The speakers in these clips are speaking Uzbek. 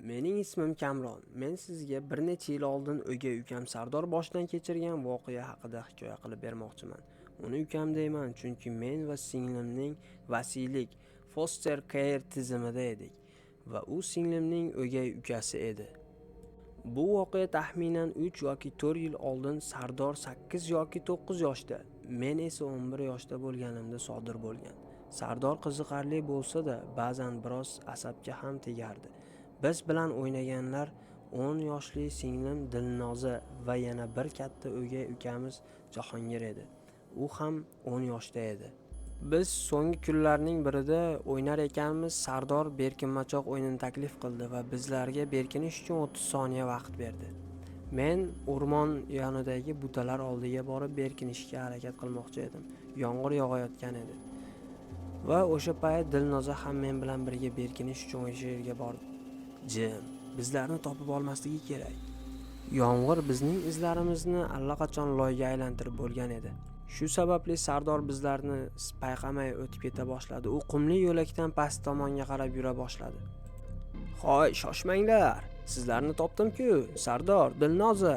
Mening ismim Kamron. Men sizga bir necha yil oldin o'gay ukam Sardor boshdan kechirgan voqea haqida hikoya qilib bermoqchiman. Uni ukam deyman, chunki men va singlimning vasiylik foster care tizimida edik va u singlimning o'gay ukasi edi. Bu voqea taxminan 3 yoki 4 yil oldin Sardor 8 yoki 9 yoshda, men esa 11 yoshda bo'lganimda sodir bo'lgan. Sardor qiziqarli bo'lsa-da, ba'zan biroz asabga ham tegardi. Biz bilan o'ynaganlar 10 yoshli singlim Dilnoza va yana bir katta o'gay ukamiz Jahongir edi. U ham 10 yoshda edi. Biz so'nggi kunlarning birida o'ynar ekanmiz, Sardor berkinmachoq o'yinini taklif qildi va bizlarga berkinish uchun 30 soniya vaqt berdi. Men o'rmon yonidagi butalar oldiga borib berkinishga harakat qilmoqchi edim. Yomg'ir yog'ayotgan edi. Va o'sha payt Dilnoza ham men bilan birga berkinish uchun o'sha yerga bordi. Jim, bizlarni topib olmasligi kerak. Yomg'ir bizning izlarimizni allaqachon loyga aylantirib bo'lgan edi. Shu sababli Sardor bizlarni payqamay o'tib keta boshladi. U qumli yo'lakdan past tomonga qarab yura boshladi. "Hoy, shoshmanglar. Sizlarni topdim-ku, Sardor, Dilnoza"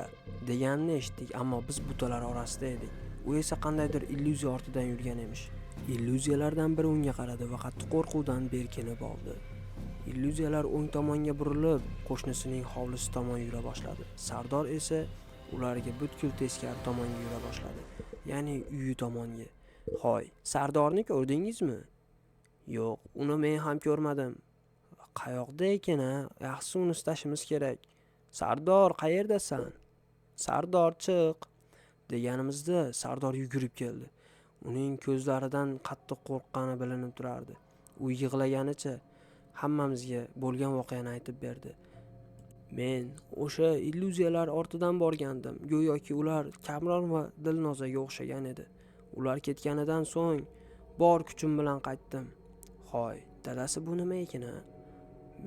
deganini eshitdik, ammo biz butalar orasida edik. U esa qandaydir illyuziya ortidan yurgan emish. Illyuziyalardan biri unga qaradi va qattiq qo'rquvdan berkinib oldi. Illyuziyalar o'ng tomonga burilib, qo'shnisining hovlisi tomon yura boshladi. Sardor esa ularga butkul teskari tomonga yura boshladi. Ya'ni uyi tomonga. "Hoy, Sardorni ko'rdingizmi?" "Yo'q, uni men ham ko'rmadim." "Qayoqda ekan-a? Yaxshisi uni istashimiz kerak." "Sardor, qayerdasan? Sardor, chiq." deganimizda Sardor yugurib keldi. Uning ko'zlaridan qattiq qo'rqqani bilinib turardi. U yig'laganicha hammamizga bo'lgan voqeani aytib berdi. Men o'sha illyuziyalar ortidan borgandim. Go'yoki ular Kamron va Dilnozaga o'xshagan edi. Ular ketganidan so'ng bor kuchim bilan qaytdim. "Hoy, dadasi bu nima ekan-a?"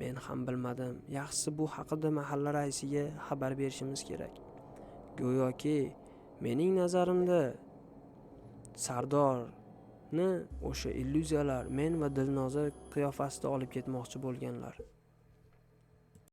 Men ham bilmadim. Yaxshisi bu haqida mahalla raisiga xabar berishimiz kerak. Go'yoki mening nazarimda Sardorni o'sha illyuziyalar men va Dilnoza qiyofasida olib ketmoqchi bo'lganlar.